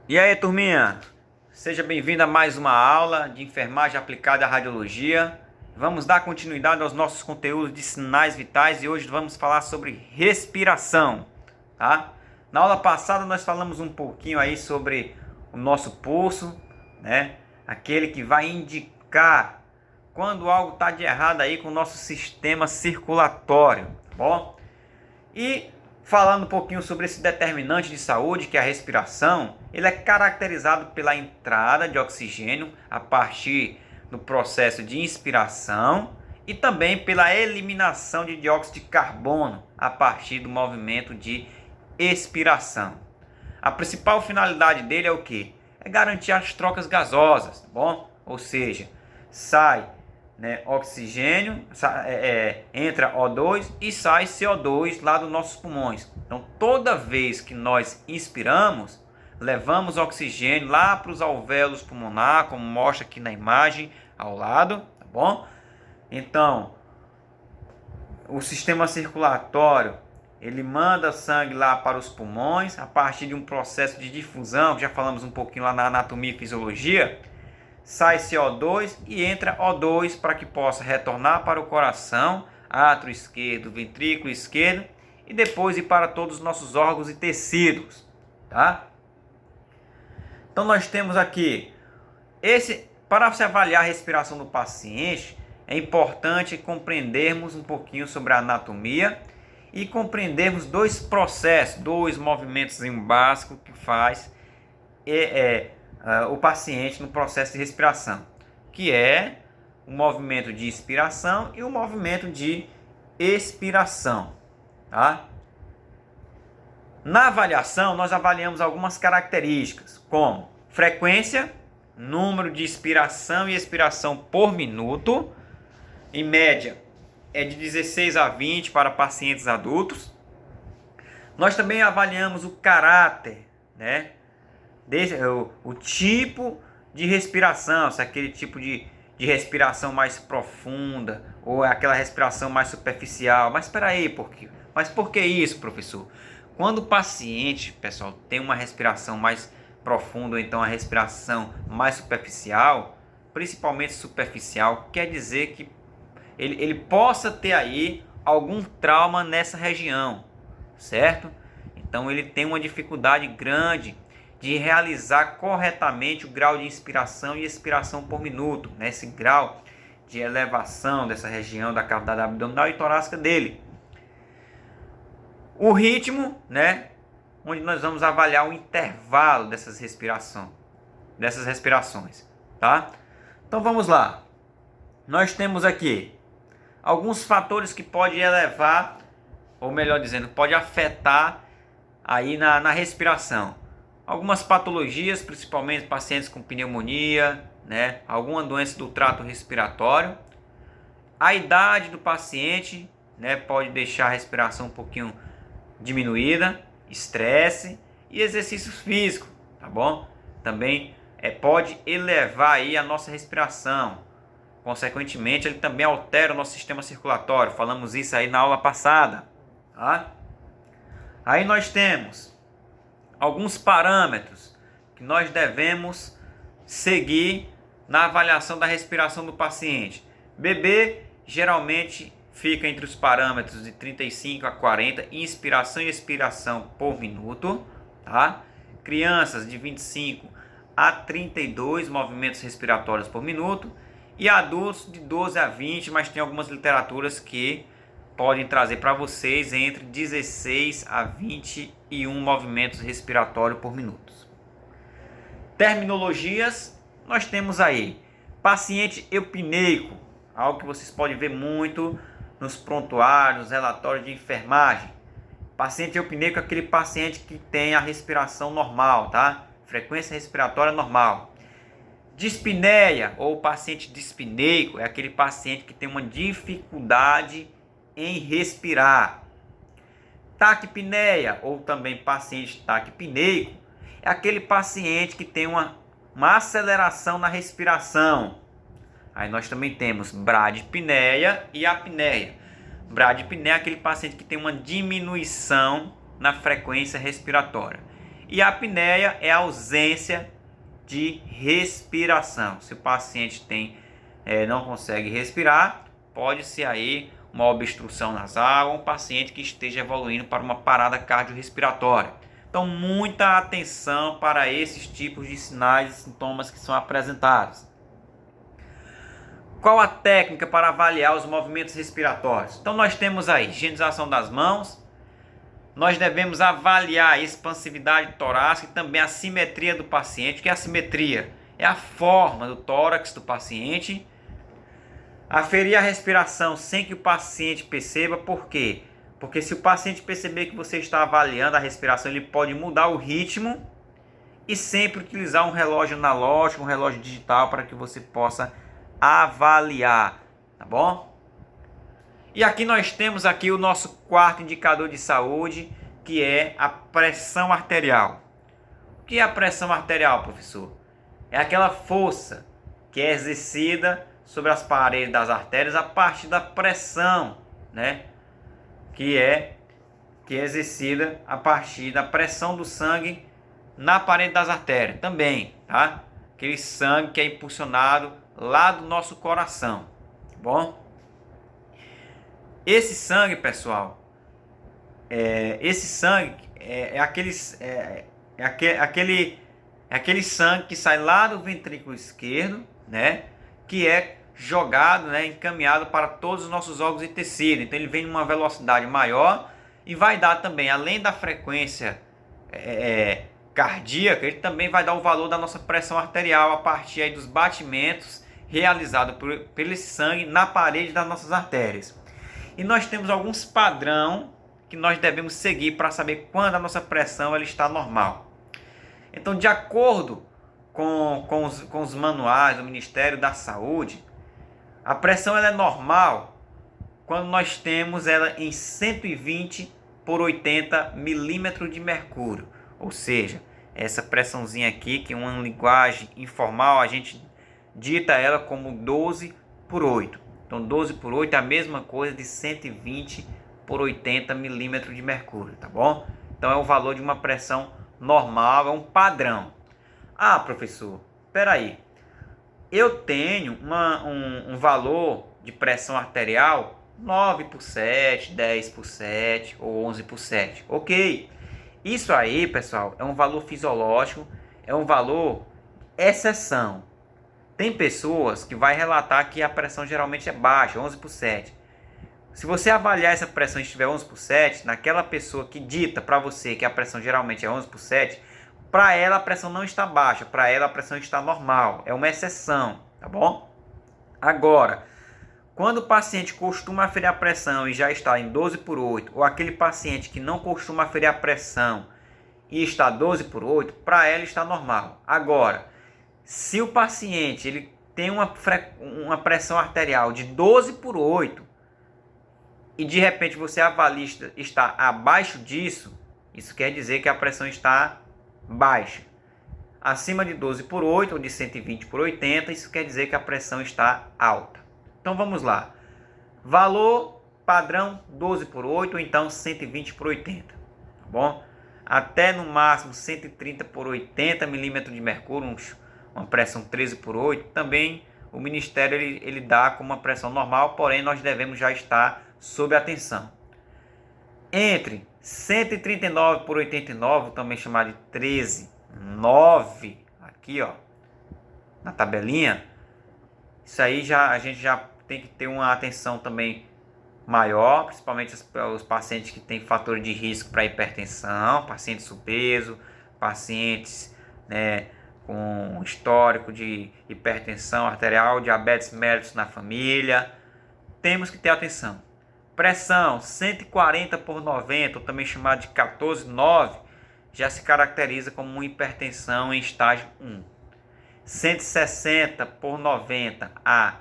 E aí, turminha? Seja bem-vindo a mais uma aula de enfermagem aplicada à radiologia. Vamos dar continuidade aos nossos conteúdos de sinais vitais e hoje vamos falar sobre respiração, tá? Na aula passada nós falamos um pouquinho aí sobre o nosso pulso, né? Aquele que vai indicar quando algo está de errado aí com o nosso sistema circulatório, tá bom? E falando um pouquinho sobre esse determinante de saúde, que é a respiração, ele é caracterizado pela entrada de oxigênio a partir do processo de inspiração e também pela eliminação de dióxido de carbono a partir do movimento de expiração. A principal finalidade dele é o que? É garantir as trocas gasosas, tá bom? Ou seja, sai, né, oxigênio, entra O2 e sai CO2 lá dos nossos pulmões. Então, toda vez que nós inspiramos, levamos oxigênio lá para os alvéolos pulmonar, como mostra aqui na imagem ao lado, tá bom? Então, o sistema circulatório, ele manda sangue lá para os pulmões a partir de um processo de difusão, que já falamos um pouquinho lá na anatomia e fisiologia. Sai CO2 e entra O2 para que possa retornar para o coração, átrio esquerdo, ventrículo esquerdo e depois ir para todos os nossos órgãos e tecidos, tá? Então nós temos aqui para se avaliar a respiração do paciente, é importante compreendermos um pouquinho sobre a anatomia e compreendermos dois processos, dois movimentos básicos que faz o paciente no processo de respiração, que é o movimento de inspiração e o movimento de expiração, tá? Na avaliação, nós avaliamos algumas características, como frequência, número de inspiração e expiração por minuto, em média é de 16 a 20 para pacientes adultos. Nós também avaliamos o caráter, né? O tipo de respiração, se é aquele tipo de respiração mais profunda ou é aquela respiração mais superficial. Mas espera aí, por que isso, professor? Quando o paciente, pessoal, tem uma respiração mais profunda ou então a respiração mais superficial, principalmente superficial, quer dizer que ele possa ter aí algum trauma nessa região, certo? Então ele tem uma dificuldade grande de realizar corretamente o grau de inspiração e expiração por minuto, né? Esse grau de elevação dessa região da cavidade abdominal e torácica dele. O ritmo, né? Onde nós vamos avaliar o intervalo dessas respirações, tá? Então vamos lá. Nós temos aqui alguns fatores que podem elevar, ou melhor dizendo, pode afetar aí na respiração. Algumas patologias, principalmente pacientes com pneumonia, né? Alguma doença do trato respiratório. A idade do paciente, né? Pode deixar a respiração um pouquinho diminuída, estresse e exercícios físicos, tá bom? Também pode elevar aí a nossa respiração. Consequentemente, ele também altera o nosso sistema circulatório. Falamos isso aí na aula passada, tá? Aí nós temos alguns parâmetros que nós devemos seguir na avaliação da respiração do paciente. Bebê geralmente fica entre os parâmetros de 35 a 40 inspiração e expiração por minuto, tá? Crianças de 25 a 32 movimentos respiratórios por minuto e adultos de 12 a 20, mas tem algumas literaturas que podem trazer para vocês entre 16 a 21 movimentos respiratórios por minuto. Terminologias, nós temos aí paciente eupneico, algo que vocês podem ver muito nos prontuários, nos relatórios de enfermagem. Paciente eupneico é aquele paciente que tem a respiração normal, tá? Frequência respiratória normal. Dispneia ou paciente dispneico é aquele paciente que tem uma dificuldade em respirar. Taquipneia ou também paciente taquipneico é aquele paciente que tem uma aceleração na respiração. Aí nós também temos bradipneia e apneia. Bradipneia é aquele paciente que tem uma diminuição na frequência respiratória. E a apneia é a ausência de respiração. Se o paciente não consegue respirar, pode ser aí uma obstrução nasal ou um paciente que esteja evoluindo para uma parada cardiorrespiratória. Então, muita atenção para esses tipos de sinais e sintomas que são apresentados. Qual a técnica para avaliar os movimentos respiratórios? Então, nós temos aí higienização das mãos. Nós devemos avaliar a expansividade torácica e também a simetria do paciente. O que é a simetria? É a forma do tórax do paciente. Aferir a respiração sem que o paciente perceba. Por quê? Porque se o paciente perceber que você está avaliando a respiração, ele pode mudar o ritmo e sempre utilizar um relógio analógico, um relógio digital para que você possa avaliar, tá bom? E aqui nós temos aqui o nosso quarto indicador de saúde, que é a pressão arterial. O que é a pressão arterial, professor? É aquela força que é exercida sobre as paredes das artérias a partir da pressão, né? Que é exercida a partir da pressão do sangue na parede das artérias também, tá? Aquele sangue que é impulsionado lá do nosso coração, tá bom? Esse sangue, pessoal, esse sangue é aquele sangue que sai lá do ventrículo esquerdo, né? Que é jogado, né, encaminhado para todos os nossos órgãos e tecidos. Então ele vem numa velocidade maior e vai dar também, além da frequência cardíaca, ele também vai dar o valor da nossa pressão arterial a partir aí dos batimentos realizados pelo esse sangue na parede das nossas artérias. E nós temos alguns padrões que nós devemos seguir para saber quando a nossa pressão ela está normal. Então, de acordo com os manuais do Ministério da Saúde, a pressão ela é normal quando nós temos ela em 120 por 80 milímetros de mercúrio. Ou seja, essa pressãozinha aqui, que é uma linguagem informal, a gente dita ela como 12 por 8. Então 12 por 8 é a mesma coisa de 120 por 80 milímetros de mercúrio, tá bom? Então é o valor de uma pressão normal, é um padrão. Ah, professor, peraí. Eu tenho um valor de pressão arterial 9 por 7, 10 por 7 ou 11 por 7. Ok. Isso aí, pessoal, é um valor fisiológico, é um valor exceção. Tem pessoas que vai relatar que a pressão geralmente é baixa, 11 por 7. Se você avaliar essa pressão e estiver 11 por 7, naquela pessoa que dita para você que a pressão geralmente é 11 por 7, para ela a pressão não está baixa, para ela a pressão está normal, é uma exceção, tá bom? Agora, quando o paciente costuma aferir a pressão e já está em 12 por 8, ou aquele paciente que não costuma aferir a pressão e está 12 por 8, para ela está normal. Agora, se o paciente ele tem uma pressão arterial de 12 por 8 e de repente você avalia está abaixo disso, isso quer dizer que a pressão está baixa. Acima de 12 por 8 ou de 120 por 80, isso quer dizer que a pressão está alta. Então vamos lá. Valor padrão 12 por 8 ou então 120 por 80. Tá bom? Até no máximo 130 por 80 milímetros de mercúrio, uma pressão 13 por 8. Também o Ministério ele dá como uma pressão normal, porém nós devemos já estar sob atenção. Entre 139 por 89, também chamado de 13,9, aqui ó, na tabelinha, isso aí a gente já tem que ter uma atenção também maior, principalmente os pacientes que têm fator de risco para hipertensão, pacientes obesos, pacientes, né, com histórico de hipertensão arterial, diabetes mellitus na família, temos que ter atenção. Pressão 140 por 90, ou também chamado de 14,9, já se caracteriza como uma hipertensão em estágio 1. 160 por 90 a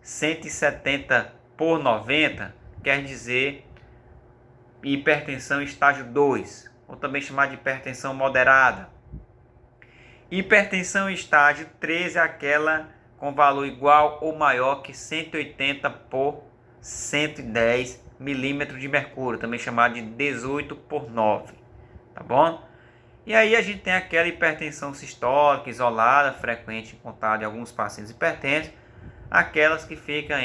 170 por 90 quer dizer hipertensão em estágio 2, ou também chamado de hipertensão moderada. Hipertensão em estágio 3 é aquela com valor igual ou maior que 180 por 110 milímetros de mercúrio, também chamado de 18 por 9, tá bom? E aí a gente tem aquela hipertensão sistólica isolada, frequente encontrada em alguns pacientes hipertensos, aquelas que ficam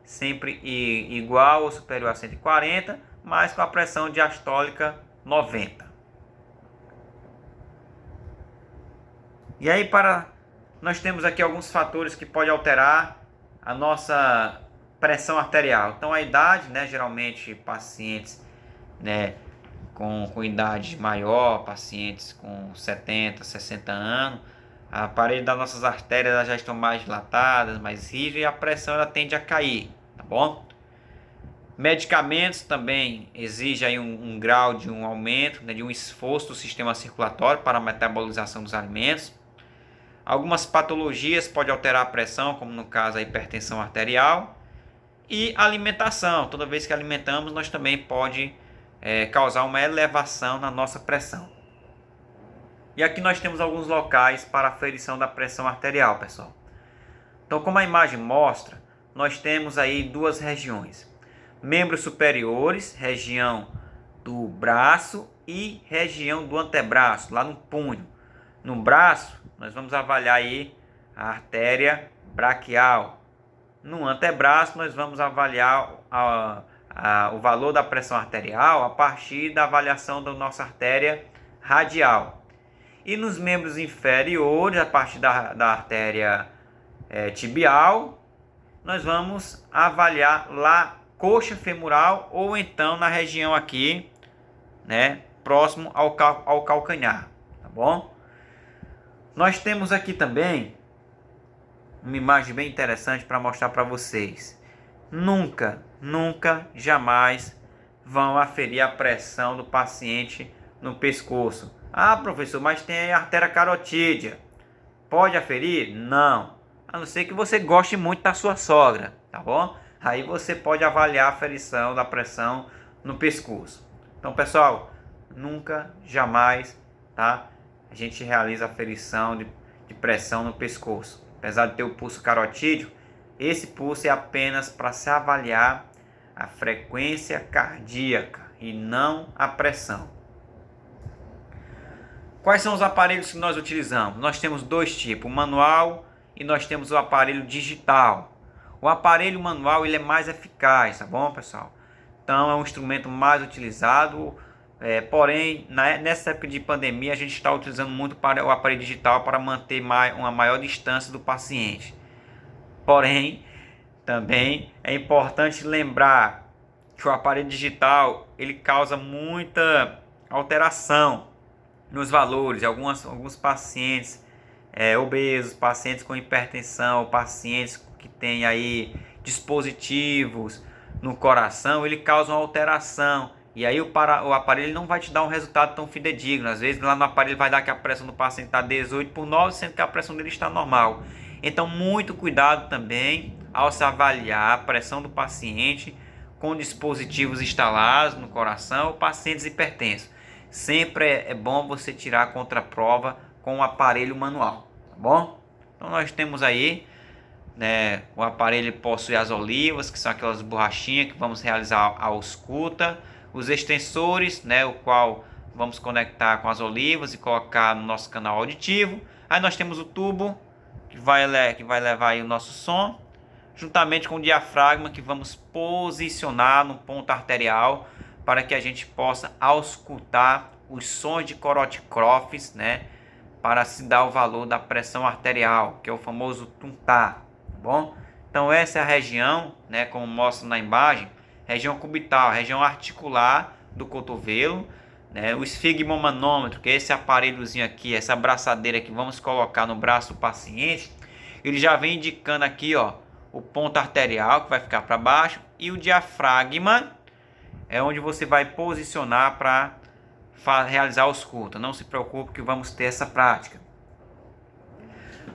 sempre igual ou superior a 140, mas com a pressão diastólica 90. E aí nós temos aqui alguns fatores que podem alterar a nossa pressão arterial. Então a idade, né, geralmente pacientes, né, com idade maior, pacientes com 70, 60 anos, a parede das nossas artérias já estão mais dilatadas, mais rígidas, e a pressão ela tende a cair, tá bom? Medicamentos também exigem aí um grau de um aumento, né, de um esforço do sistema circulatório para a metabolização dos alimentos. Algumas patologias podem alterar a pressão, como no caso a hipertensão arterial. E alimentação, toda vez que alimentamos, nós também pode causar uma elevação na nossa pressão. E aqui nós temos alguns locais para aferição da pressão arterial, pessoal. Então, como a imagem mostra, nós temos aí duas regiões. Membros superiores, região do braço e região do antebraço, lá no punho. No braço, nós vamos avaliar aí a artéria braquial. No antebraço, nós vamos avaliar o valor da pressão arterial a partir da avaliação da nossa artéria radial. E nos membros inferiores, a partir da artéria tibial, nós vamos avaliar lá coxa femoral ou então na região aqui, né, próximo ao calcanhar, tá bom? Nós temos aqui também uma imagem bem interessante para mostrar para vocês. Nunca, jamais vão aferir a pressão do paciente no pescoço. Ah, professor, mas tem a artéria carotídea. Pode aferir? Não. A não ser que você goste muito da sua sogra, tá bom? Aí você pode avaliar a aferição da pressão no pescoço. Então, pessoal, nunca, jamais, tá? A gente realiza a aferição de pressão no pescoço. Apesar de ter o pulso carotídeo, esse pulso é apenas para se avaliar a frequência cardíaca e não a pressão. Quais são os aparelhos que nós utilizamos? Nós temos dois tipos, o manual e nós temos o aparelho digital. O aparelho manual ele é mais eficaz, tá bom, pessoal? Então é um instrumento mais utilizado, porém nessa época de pandemia a gente está utilizando muito o aparelho digital para manter uma maior distância do paciente. Porém, também é importante lembrar que o aparelho digital ele causa muita alteração nos valores. Alguns pacientes obesos, pacientes com hipertensão, pacientes que têm aí dispositivos no coração, ele causa uma alteração. E aí o aparelho não vai te dar um resultado tão fidedigno. Às vezes lá no aparelho vai dar que a pressão do paciente está 18/9, sendo que a pressão dele está normal. Então muito cuidado também ao se avaliar a pressão do paciente com dispositivos instalados no coração ou pacientes hipertensos. Sempre é bom você tirar a contraprova com o aparelho manual, tá bom? Então nós temos aí, né, o aparelho possui as olivas, que são aquelas borrachinhas que vamos realizar a ausculta, os extensores, né, o qual vamos conectar com as olivas e colocar no nosso canal auditivo. Aí nós temos o tubo que vai levar aí o nosso som, juntamente com o diafragma que vamos posicionar no ponto arterial para que a gente possa auscultar os sons de Corot-Crofts, né, para se dar o valor da pressão arterial, que é o famoso tuntar, tá bom? Então essa é a região, né, como mostra na imagem, região cubital, região articular do cotovelo, né, o esfigmomanômetro, que é esse aparelhozinho aqui, essa braçadeira que vamos colocar no braço do paciente, ele já vem indicando aqui, ó, o ponto arterial que vai ficar para baixo, e o diafragma é onde você vai posicionar para realizar a ausculta. Não se preocupe que vamos ter essa prática.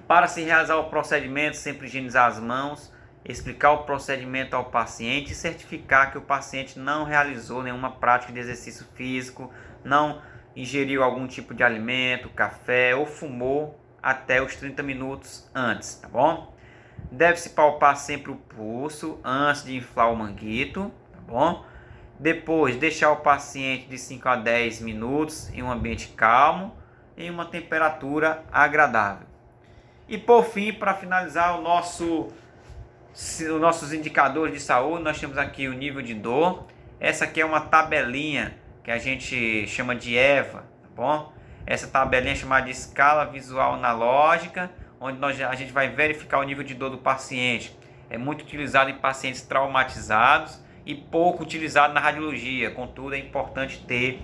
Para se realizar o procedimento, sempre higienizar as mãos, explicar o procedimento ao paciente e certificar que o paciente não realizou nenhuma prática de exercício físico, não ingeriu algum tipo de alimento, café ou fumou até os 30 minutos antes, tá bom? Deve-se palpar sempre o pulso antes de inflar o manguito, tá bom? Depois, deixar o paciente de 5 a 10 minutos em um ambiente calmo, em uma temperatura agradável. E por fim, para finalizar os nossos indicadores de saúde, nós temos aqui o nível de dor. Essa aqui é uma tabelinha que a gente chama de EVA, tá bom? Essa tabelinha é chamada de escala visual analógica, onde a gente vai verificar o nível de dor do paciente. É muito utilizado em pacientes traumatizados e pouco utilizado na radiologia. Contudo, é importante ter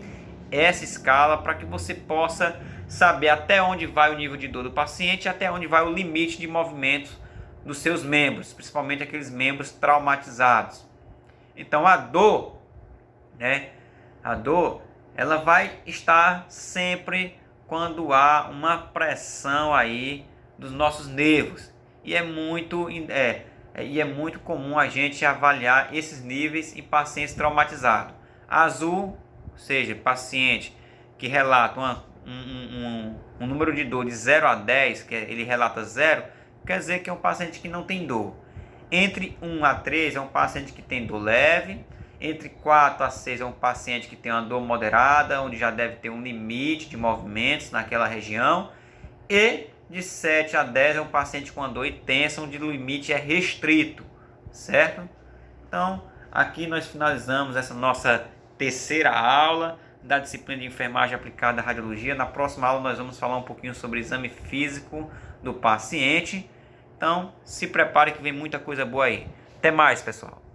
essa escala para que você possa saber até onde vai o nível de dor do paciente e até onde vai o limite de movimento dos seus membros, principalmente aqueles membros traumatizados. Então a dor, ela vai estar sempre quando há uma pressão aí dos nossos nervos. E é muito comum a gente avaliar esses níveis em pacientes traumatizados. Azul, ou seja, paciente que relata um número de dor de 0 a 10, que ele relata 0, quer dizer que é um paciente que não tem dor. Entre 1 a 3 é um paciente que tem dor leve. Entre 4 a 6 é um paciente que tem uma dor moderada, onde já deve ter um limite de movimentos naquela região. E de 7 a 10 é um paciente com uma dor intensa, onde o limite é restrito, certo? Então, aqui nós finalizamos essa nossa terceira aula da disciplina de enfermagem aplicada à radiologia. Na próxima aula nós vamos falar um pouquinho sobre exame físico do paciente. Então, se prepare que vem muita coisa boa aí. Até mais, pessoal.